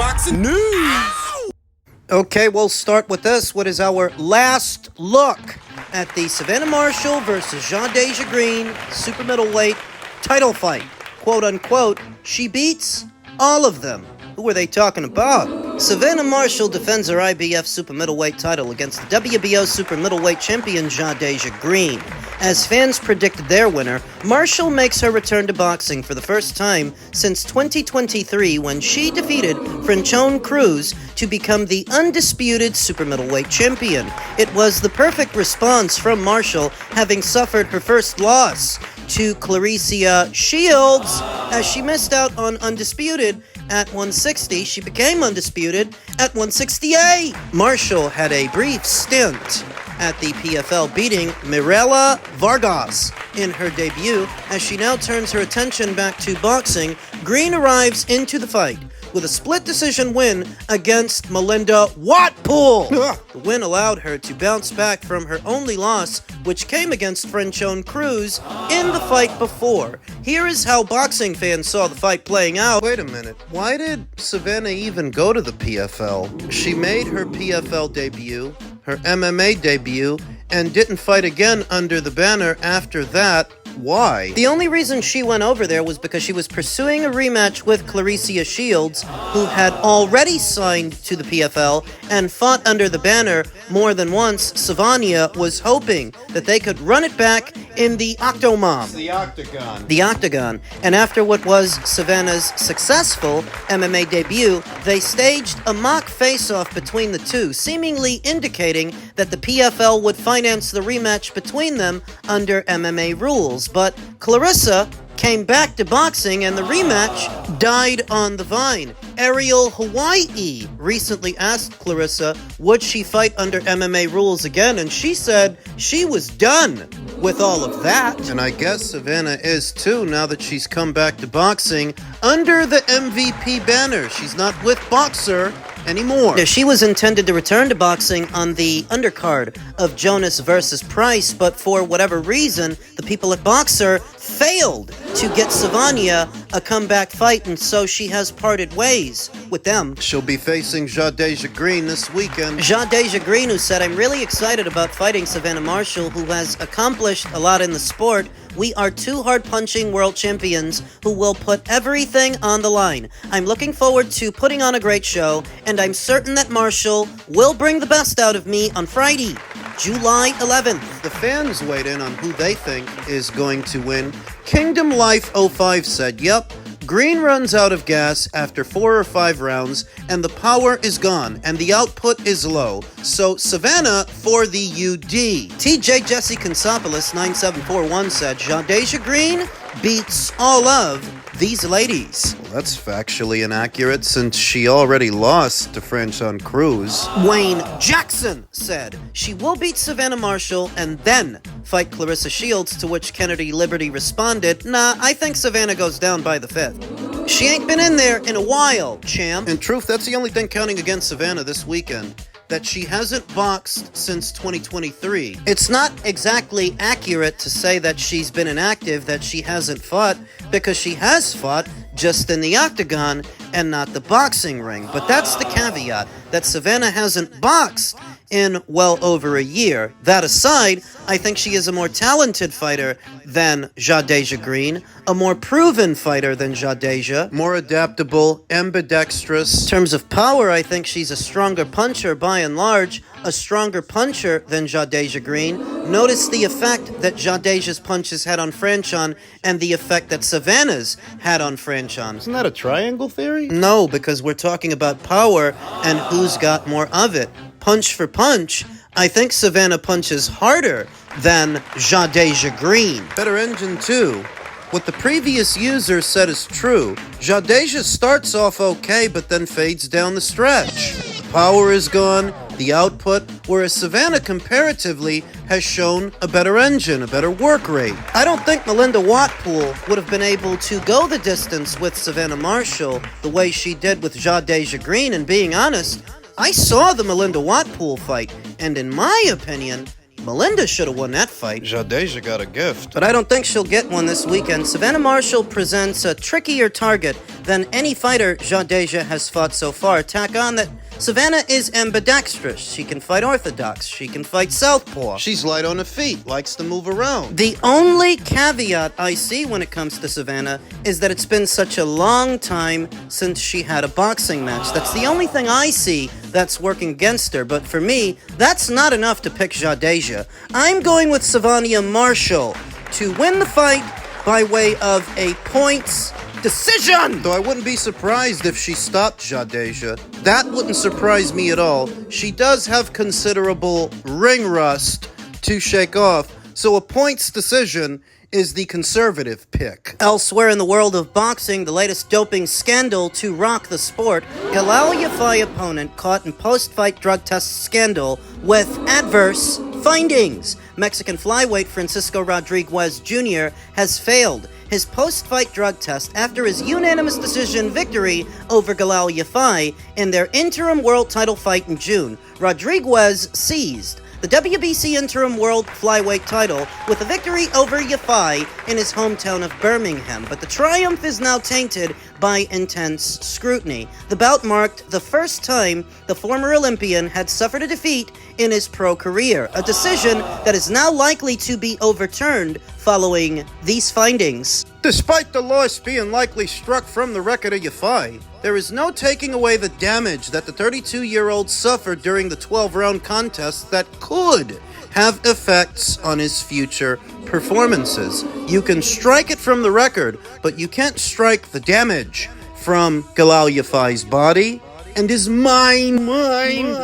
boxing news. Okay, we'll start with this. What is our last look at the Savannah Marshall versus Deja Greene super middleweight title fight? Quote unquote, she beats all of them. Who are they talking about? Savannah Marshall defends her IBF super middleweight title against the WBO super middleweight champion Deja Greene. As fans predicted their winner, Marshall makes her return to boxing for the first time since 2023 when she defeated Franchon Cruz to become the undisputed super middleweight champion. It was the perfect response from Marshall, having suffered her first loss to Clarissa Shields as she missed out on undisputed at 160. She became undisputed at 168. Marshall had a brief stint at the PFL, beating Mirella Vargas in her debut. As she now turns her attention back to boxing, Greene arrives into the fight with a split decision win against Melinda Watpool. The win allowed her to bounce back from her only loss, which came against Franchon Cruz in the fight before. Here is how boxing fans saw the fight playing out. Wait a minute, why did Savannah even go to the PFL? She made her PFL debut, her MMA debut, and didn't fight again under the banner after that. Why? The only reason she went over there was because she was pursuing a rematch with Clarissa Shields, who had already signed to the PFL and fought under the banner more than once. Savannah was hoping that they could run it back in the Octomom. The Octagon. The Octagon. And after what was Savannah's successful MMA debut, they staged a mock face-off between the two, seemingly indicating that the PFL would finance the rematch between them under MMA rules. But Clarissa came back to boxing and the rematch died on the vine. Ariel Hawaii recently asked Clarissa would she fight under MMA rules again, and she said she was done with all of that. And I guess Savannah is too, now that she's come back to boxing under the MVP banner. She's not with Boxer anymore. Now, she was intended to return to boxing on the undercard of Jonas versus Price, but for whatever reason, the people at Boxer failed to get Savannah a comeback fight, and so she has parted ways with them. She'll be facing Deja Greene this weekend. Deja Greene, who said, "I'm really excited about fighting Savannah Marshall, who has accomplished a lot in the sport. We are two hard-punching world champions who will put everything on the line. I'm looking forward to putting on a great show, and I'm certain that Marshall will bring the best out of me on Friday, July 11th. The fans weighed in on who they think is going to win. Kingdom Life 05 said, "Yep, Greene runs out of gas after 4 or 5 rounds, and the power is gone, and the output is low. So Savannah for the UD." TJ Jesse Consopoulos 9741 said, "Deja Greene beats all of these ladies." Well, that's factually inaccurate since she already lost to Franchon Cruz. Wayne Jackson said she will beat Savannah Marshall and then fight Clarissa Shields, to which Kennedy Liberty responded, "Nah, I think Savannah goes down by the 5th. She ain't been in there in a while, champ." In truth, that's the only thing counting against Savannah this weekend, that she hasn't boxed since 2023. It's not exactly accurate to say that she's been inactive, that she hasn't fought, because she has fought just in the Octagon and not the boxing ring. But that's the caveat, that Savannah hasn't boxed in well over a year. That aside, I think she is a more talented fighter than Deja Greene, a more proven fighter than Deja, more adaptable, ambidextrous. In terms of power, I think she's a stronger puncher by and large, a stronger puncher than Deja Greene. Notice the effect that Deja's punches had on Franchon and the effect that Savannah's had on Franchon. Isn't that a triangle theory? No, because we're talking about power and who's got more of it. Punch for punch, I think Savannah punches harder than Deja Greene. Better engine too. What the previous user said is true. Deja starts off okay, but then fades down the stretch. The power is gone, the output, whereas Savannah comparatively has shown a better engine, a better work rate. I don't think Melinda Watpool would have been able to go the distance with Savannah Marshall the way she did with Deja Greene, and being honest, I saw the Melinda Watpool fight, and in my opinion, Melinda should have won that fight. Jadeja got a gift. But I don't think she'll get one this weekend. Savannah Marshall presents a trickier target than any fighter Jadeja has fought so far. Tack on that Savannah is ambidextrous. She can fight orthodox. She can fight southpaw. She's light on her feet, likes to move around. The only caveat I see when it comes to Savannah is that it's been such a long time since she had a boxing match. That's the only thing I see that's working against her. But for me, that's not enough to pick Jadeja. I'm going with Savannah Marshall to win the fight by way of a points decision! Though I wouldn't be surprised if she stopped Jadeja. That wouldn't surprise me at all. She does have considerable ring rust to shake off, so a points decision is the conservative pick. Elsewhere in the world of boxing, the latest doping scandal to rock the sport, Galal Yafai opponent caught in post-fight drug test scandal with adverse findings. Mexican flyweight Francisco Rodriguez Jr. has failed his post-fight drug test after his unanimous decision victory over Galal Yafai in their interim world title fight in June. Rodriguez seized the WBC interim world flyweight title with a victory over Yafai in his hometown of Birmingham, but the triumph is now tainted by intense scrutiny. The bout marked the first time the former Olympian had suffered a defeat in his pro career, a decision that is now likely to be overturned following these findings. Despite the loss being likely struck from the record of Yafai, there is no taking away the damage that the 32-year-old suffered during the 12-round contest that could have effects on his future performances. You can strike it from the record, but you can't strike the damage from Galal Yafai's body and his mind.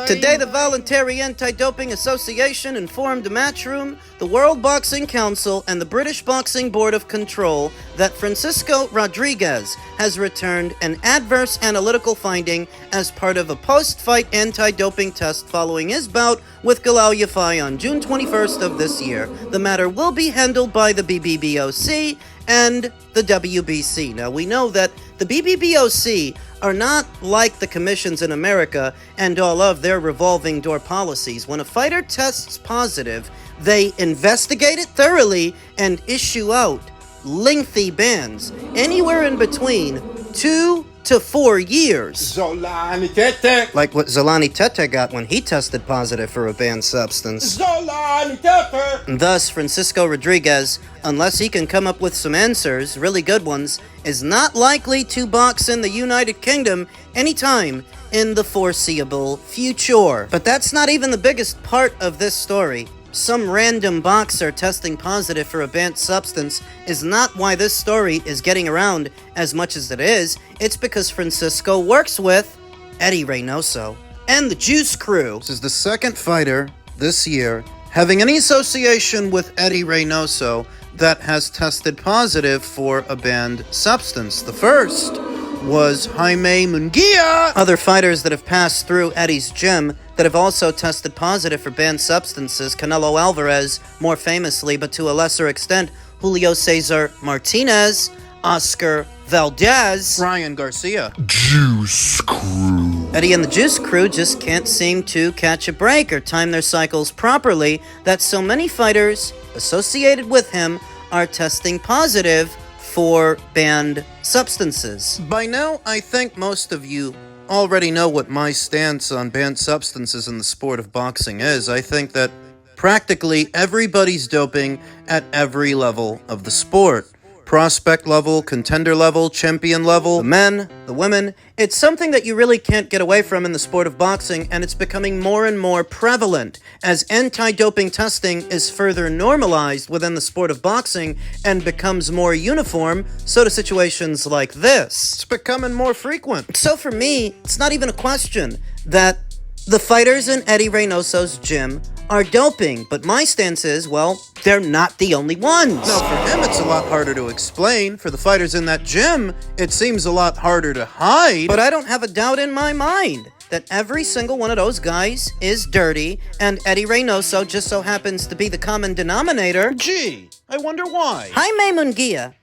Today, the Voluntary Anti-Doping Association informed Matchroom, the World Boxing Council, and the British Boxing Board of Control that Francisco Rodriguez has returned an adverse analytical finding as part of a post-fight anti-doping test following his bout with Galal Yafai on June 21st of this year. The matter will be handled by the BBBOC and the WBC. Now, we know that the BBBOC are not like the commissions in America and all of their revolving door policies. When a fighter tests positive, they investigate it thoroughly and issue out lengthy bans, anywhere in between 2 to 4 years. Like what Zolani Tete got when he tested positive for a banned substance. And thus, Francisco Rodriguez, unless he can come up with some answers, really good ones, is not likely to box in the United Kingdom anytime in the foreseeable future. But that's not even the biggest part of this story. Some random boxer testing positive for a banned substance is not why this story is getting around as much as it is. It's because Francisco works with Eddie Reynoso and the Juice Crew. This is the second fighter this year having any association with Eddie Reynoso that has tested positive for a banned substance. The first was Haime Mongia. Other fighters that have passed through Eddie's gym that have also tested positive for banned substances: Canelo Alvarez, more famously, but to a lesser extent, Julio Cesar Martinez, Oscar Valdez, Ryan Garcia. Juice Crew. Eddie and the Juice Crew just can't seem to catch a break or time their cycles properly, that so many fighters associated with him are testing positive for banned substances. By now, I think most of you already know what my stance on banned substances in the sport of boxing is. I think that practically everybody's doping at every level of the sport. Prospect level, contender level, champion level, the men, the women. It's something that you really can't get away from in the sport of boxing, and it's becoming more and more prevalent as anti-doping testing is further normalized within the sport of boxing and becomes more uniform. So do situations like this. It's becoming more frequent. So for me, it's not even a question that the fighters in Eddie Reynoso's gym are doping, but my stance is, well, they're not the only ones. Now, for him, it's a lot harder to explain. For the fighters in that gym, it seems a lot harder to hide. But I don't have a doubt in my mind that every single one of those guys is dirty, and Eddie Reynoso just so happens to be the common denominator. Gee, I wonder why. Haime Mongia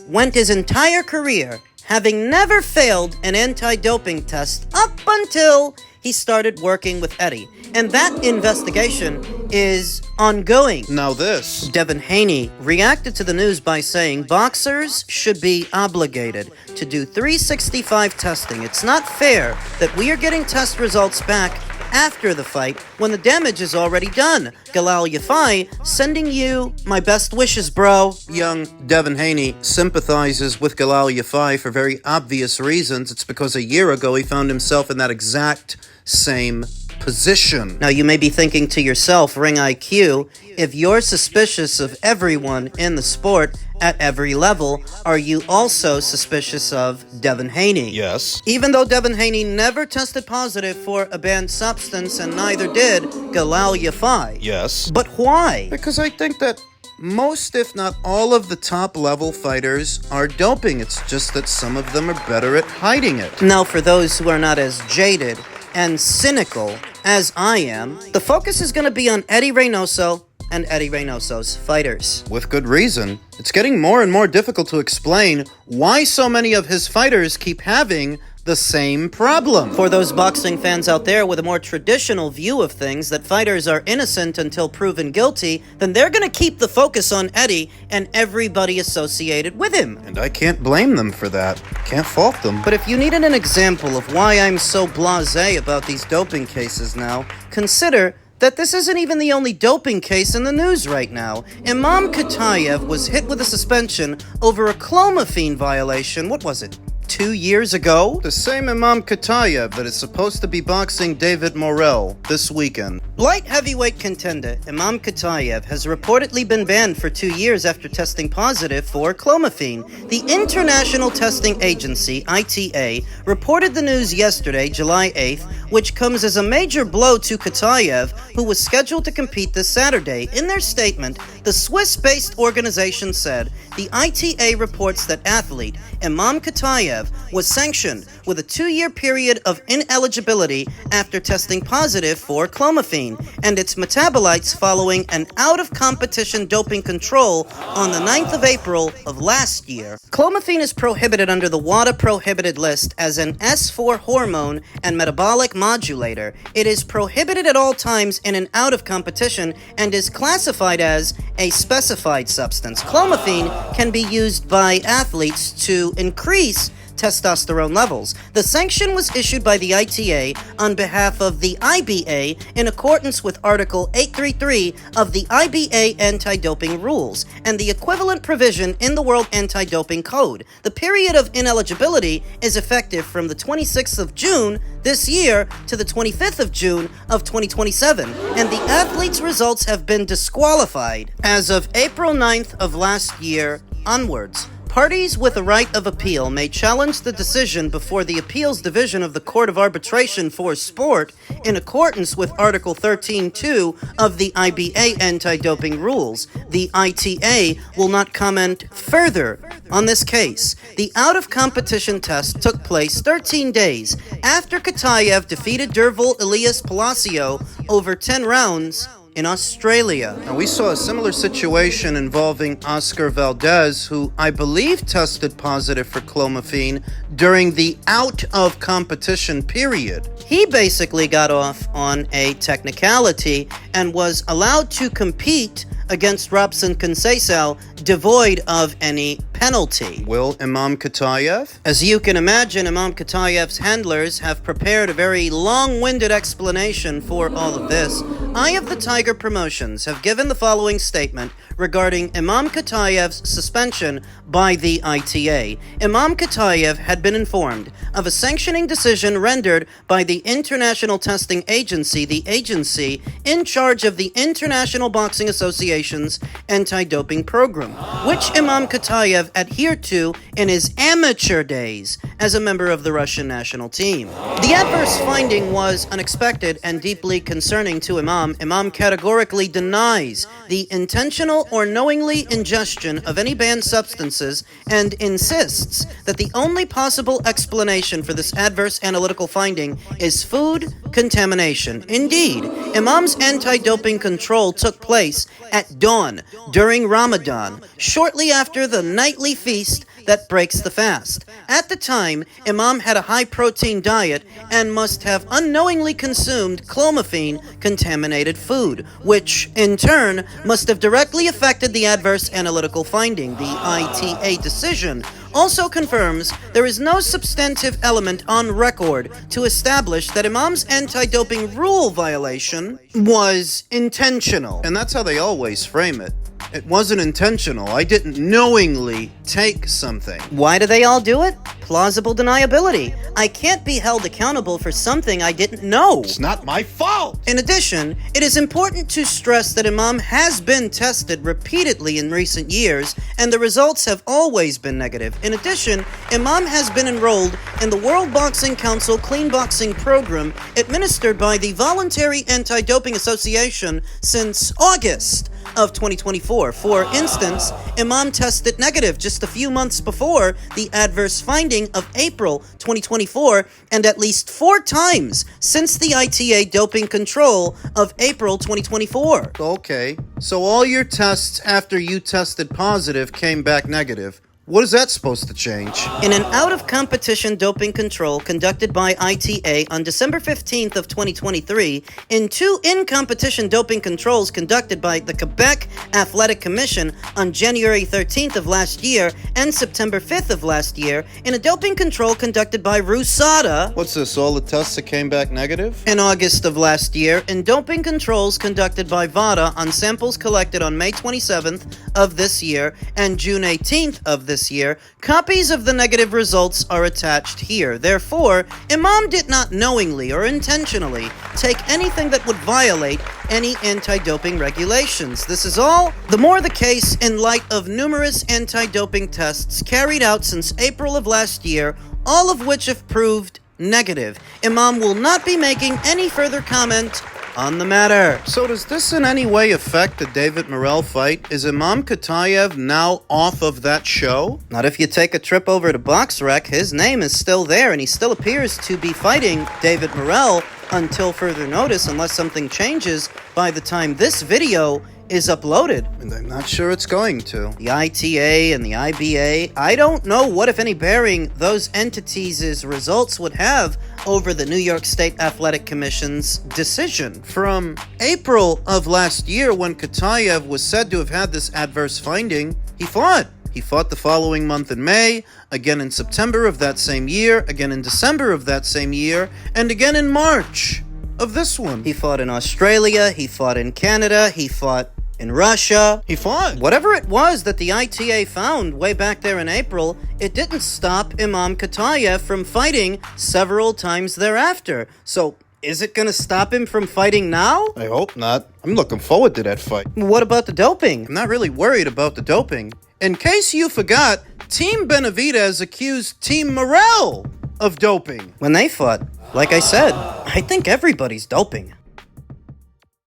went his entire career having never failed an anti-doping test up until he started working with Eddie. And that investigation is ongoing. Now this. Devin Haney reacted to the news by saying boxers should be obligated to do 365 testing. It's not fair that we are getting test results back after the fight when the damage is already done. Galal Yafai sending you my best wishes, bro. Young Devin Haney sympathizes with Galal Yafai for very obvious reasons. It's because a year ago he found himself in that exact same position. Now you may be thinking to yourself, Ring IQ, if you're suspicious of everyone in the sport at every level, are you also suspicious of Devin Haney? Yes. Even though Devin Haney never tested positive for a banned substance and neither did Galal Yafai. Yes. But why? Because I think that most, if not all, of the top-level fighters are doping. It's just that some of them are better at hiding it. Now, for those who are not as jaded and cynical as I am, the focus is going to be on Eddie Reynoso and Eddie Reynoso's fighters. With good reason. It's getting more and more difficult to explain why so many of his fighters keep having the same problem. For those boxing fans out there with a more traditional view of things, that fighters are innocent until proven guilty, then they're going to keep the focus on Eddie and everybody associated with him. And I can't blame them for that. Can't fault them. But if you needed an example of why I'm so blasé about these doping cases now, consider that this isn't even the only doping case in the news right now. Imam Khataev was hit with a suspension over a clomiphene violation, what was it, 2 years ago? The same Imam Khataev that is supposed to be boxing David Morrell this weekend. Light heavyweight contender Imam Khataev has reportedly been banned for 2 years after testing positive for clomiphene. The International Testing Agency, ITA, reported the news yesterday, July 8th, which comes as a major blow to Khataev, who was scheduled to compete this Saturday. In their statement, the Swiss-based organization said, the ITA reports that athlete Imam Khataev was sanctioned with a 2-year period of ineligibility after testing positive for clomiphene and its metabolites following an out-of-competition doping control on the 9th of April of last year. Clomiphene is prohibited under the WADA prohibited list as an S4 hormone and metabolic modulator. It is prohibited at all times in and out of competition and is classified as a specified substance. Clomiphene can be used by athletes to increase testosterone levels. The sanction was issued by the ITA on behalf of the IBA in accordance with Article 833 of the IBA anti-doping rules and the equivalent provision in the World Anti-Doping Code. The period of ineligibility is effective from the 26th of June this year to the 25th of June of 2027, and the athlete's results have been disqualified as of April 9th of last year onwards. Parties with a right of appeal may challenge the decision before the Appeals Division of the Court of Arbitration for Sport in accordance with Article 13.2 of the IBA anti-doping rules. The ITA will not comment further on this case. The out-of-competition test took place 13 days after Khataev defeated Derval Elias Palacio over 10 rounds in Australia. Now, we saw a similar situation involving Oscar Valdez, who I believe tested positive for clomiphene during the out-of-competition period. He basically got off on a technicality and was allowed to compete against Robson Conceição devoid of any penalty. Will Imam Khataev? As you can imagine, Imam Khataev's handlers have prepared a very long-winded explanation for all of this. Eye of the Tiger Promotions have given the following statement regarding Imam Khataev's suspension by the ITA. Imam Khataev had been informed of a sanctioning decision rendered by the International Testing Agency, the agency in charge of the International Boxing Association's anti-doping program, which Imam Khataev adhered to in his amateur days as a member of the Russian national team. The adverse finding was unexpected and deeply concerning to Imam. Imam categorically denies the intentional or knowingly ingestion of any banned substances and insists that the only possible explanation for this adverse analytical finding is food contamination. Indeed, Imam's anti-doping control took place at dawn during Ramadan, shortly after the nightly feast that breaks the fast. At the time, Imam had a high-protein diet and must have unknowingly consumed clomiphene-contaminated food, which, in turn, must have directly affected the adverse analytical finding. The ITA decision also confirms there is no substantive element on record to establish that Imam's anti-doping rule violation was intentional. And that's how they always frame it. It wasn't intentional. I didn't knowingly take something. Why do they all do it? Plausible deniability. I can't be held accountable for something I didn't know. It's not my fault. In addition, it is important to stress that Imam has been tested repeatedly in recent years, and the results have always been negative. In addition, Imam has been enrolled in the World Boxing Council Clean Boxing Program administered by the Voluntary Anti-Doping Association since August of 2024. For instance, Imam tested negative just a few months before the adverse finding of April 2024, and at least 4 times since the ITA doping control of April 2024. Okay, so all your tests after you tested positive came back negative. What is that supposed to change? In an out-of-competition doping control conducted by ITA on December 15th of 2023, in 2 in-competition doping controls conducted by the Quebec Athletic Commission on January 13th of last year and September 5th of last year, in a doping control conducted by RUSADA, What's this, all the tests that came back negative? in August of last year, in doping controls conducted by VADA on samples collected on May 27th of this year and June 18th of this year, copies of the negative results are attached here. Therefore, Imam did not knowingly or intentionally take anything that would violate any anti-doping regulations. This is all the more the case in light of numerous anti-doping tests carried out since April of last year, all of which have proved negative. Imam will not be making any further comment on the matter. So does this in any way affect the David Morrell fight? Is Imam Khataev now off of that show? Not if you take a trip over to BoxRec. His name is still there, and he still appears to be fighting David Morrell until further notice, unless something changes by the time this video is uploaded. And I'm not sure it's going to. The ITA and the IBA, I don't know what, if any, bearing those entities' results would have over the New York State Athletic Commission's decision. From April of last year, when Khataev was said to have had this adverse finding, he fought. He fought the following month in May, again in September of that same year, again in December of that same year, and again in March of this one. He fought in Australia, he fought in Canada, he fought in Russia. He fought. Whatever it was that the ITA found way back there in April, it didn't stop Imam Khataev from fighting several times thereafter. So, is it going to stop him from fighting now? I hope not. I'm looking forward to that fight. What about the doping? I'm not really worried about the doping. In case you forgot, Team Benavidez accused Team Morrell of doping. When they fought, like I said, I think everybody's doping.